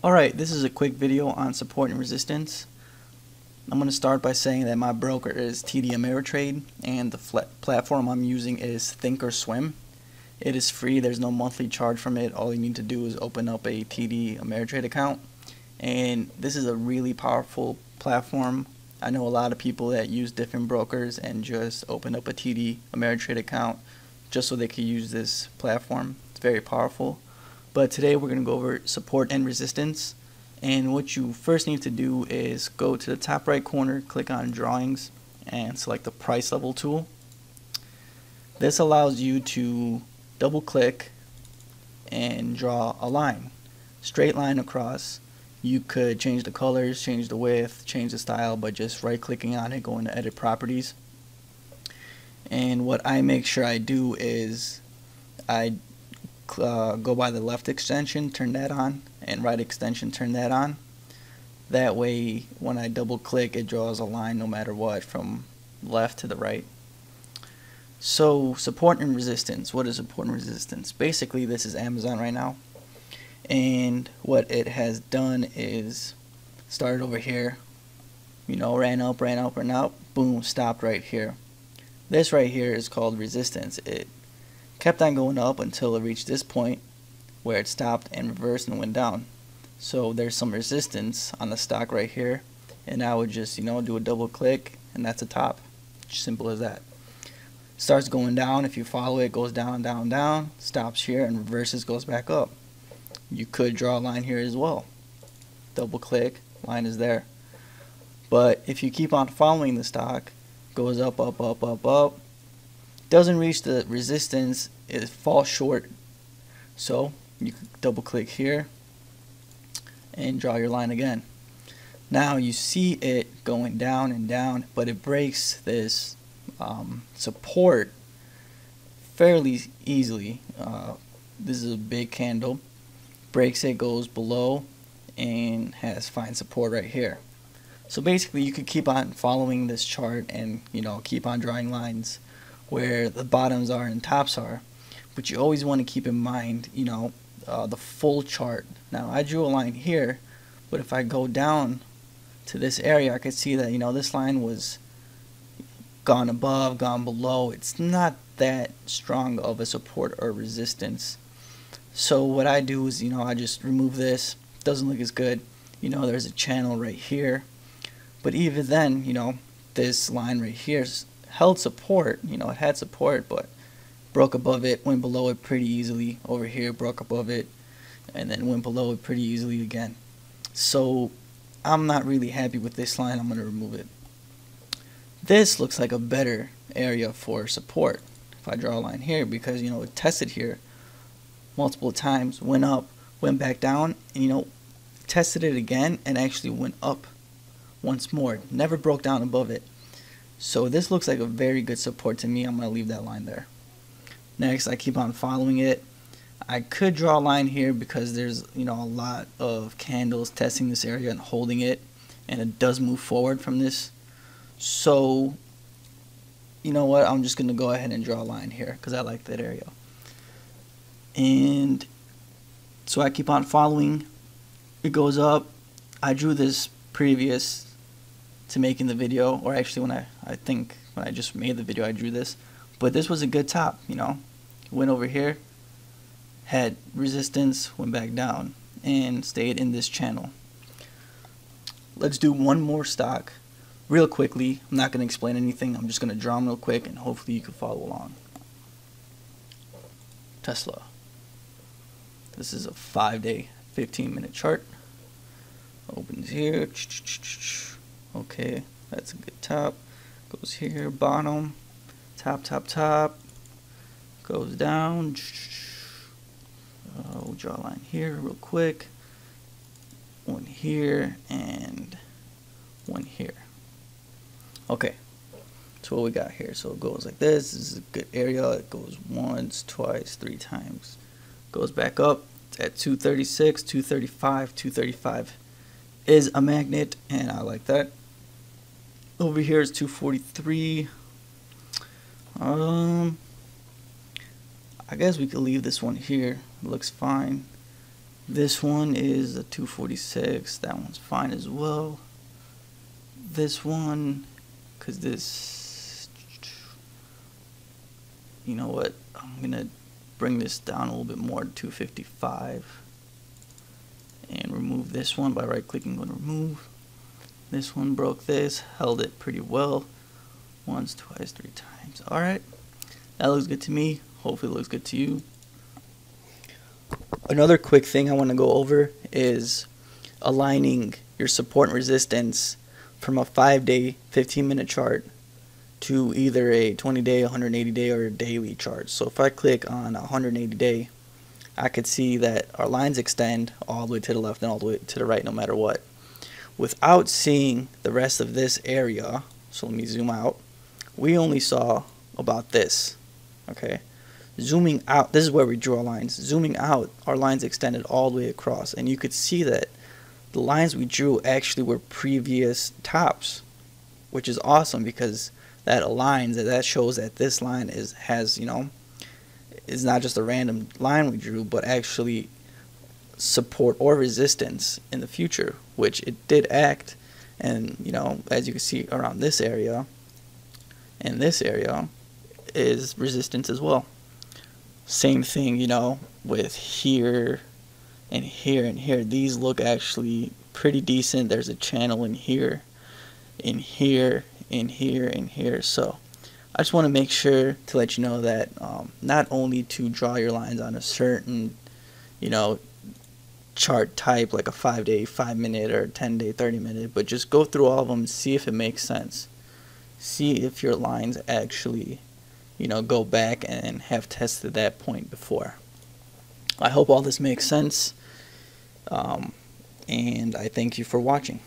Alright, this is a quick video on support and resistance. I'm going to start by saying that my broker is TD Ameritrade and the platform I'm using is ThinkorSwim. It is free, there's no monthly charge from it. All you need to do is open up a TD Ameritrade account, and this is a really powerful platform. I know a lot of people that use different brokers and just open up a TD Ameritrade account just so they can use this platform. It's very powerful. But today we're going to go over support and resistance, and what you first need to do is go to the top right corner, click on drawings, and select the price level tool. This allows you to double click and draw a line, straight line across. You could change the colors, change the width, change the style by just right clicking on it, go into edit properties. And what I make sure I do is I go by the left extension, turn that on, and right extension, turn that on. That way when I double click it draws a line no matter what from left to the right. So support and resistance. What is support and resistance? Basically this is Amazon right now, and what it has done is started over here, ran up, boom, stopped right here. This right here is called resistance. It kept on going up until it reached this point where it stopped and reversed and went down. So there's some resistance on the stock right here, and I would just do a double click and that's a top. Simple as that. Starts going down, if you follow it, goes down, down, down, stops here and reverses, goes back up. You could draw a line here as well. Double click, line is there. But if you keep on following the stock, goes up, up, up, up, up, doesn't reach the resistance, it falls short. So you can double click here and draw your line again. Now you see it going down and down, but it breaks this support fairly easily. This is a big candle, breaks it, goes below, and has fine support right here. So basically you could keep on following this chart and keep on drawing lines where the bottoms are and tops are, but you always want to keep in mind the full chart. Now I drew a line here, but if I go down to this area I could see that this line was gone above, gone below. It's not that strong of a support or resistance. So what I do is I just remove this. Doesn't look as good. There's a channel right here, but even then this line right here held support. It had support, but broke above it, went below it pretty easily. Over here broke above it and then went below it pretty easily again. So I'm not really happy with this line. I'm going to remove it. This looks like a better area for support if I draw a line here, because it tested here multiple times, went up, went back down, and tested it again and actually went up once more, never broke down above it. So this looks like a very good support to me. I'm going to leave that line there. Next, I keep on following it. I could draw a line here because there's a lot of candles testing this area and holding it, and it does move forward from this. So you know what, I'm just going to go ahead and draw a line here because I like that area. And so I keep on following. It goes up. I drew this previous to making the video, or actually when I just made the video I drew this, but this was a good top. Went over here, had resistance, went back down, and stayed in this channel. Let's do one more stock real quickly. I'm not going to explain anything, I'm just going to draw them real quick and hopefully you can follow along. Tesla. This is a 5-day 15-minute chart. Opens here. Okay, that's a good top. Goes here, bottom, top, top, top. Goes down. We'll draw a line here real quick. One here and one here. Okay, so what we got here? So it goes like this. This is a good area. It goes once, twice, 3 times. Goes back up at 236, 235, 235 is a magnet, and I like that. Over here is 243. I guess we could leave this one here. It looks fine. This one is a 246. That one's fine as well. This one, because this, you know what, I'm gonna bring this down a little bit more to 255 and remove this one by right clicking on remove. This one broke this, held it pretty well. Once, twice, 3 times. Alright, that looks good to me. Hopefully it looks good to you. Another quick thing I want to go over is aligning your support and resistance from a 5-day, 15-minute chart to either a 20-day, 180-day, or a daily chart. So if I click on a 180-day, I could see that our lines extend all the way to the left and all the way to the right no matter what. Without seeing the rest of this area, so let me zoom out, we only saw about this, okay? Zooming out, this is where we drew our lines. Zooming out, our lines extended all the way across, and you could see that the lines we drew actually were previous tops, which is awesome because that aligns, that shows that this line has, you know, is not just a random line we drew, but actually support or resistance in the future, which it did act. And you know, as you can see around this area and this area is resistance as well. Same thing, you know, with here and here and here. These look actually pretty decent. There's a channel in here, in here, in here, and here. So I just want to make sure to let you know that not only to draw your lines on a certain, you know, chart type like a 5-day, 5-minute, or 10-day, 30-minute, but just go through all of them and see if it makes sense. See if your lines actually, you know, go back and have tested that point before. I hope all this makes sense, and I thank you for watching.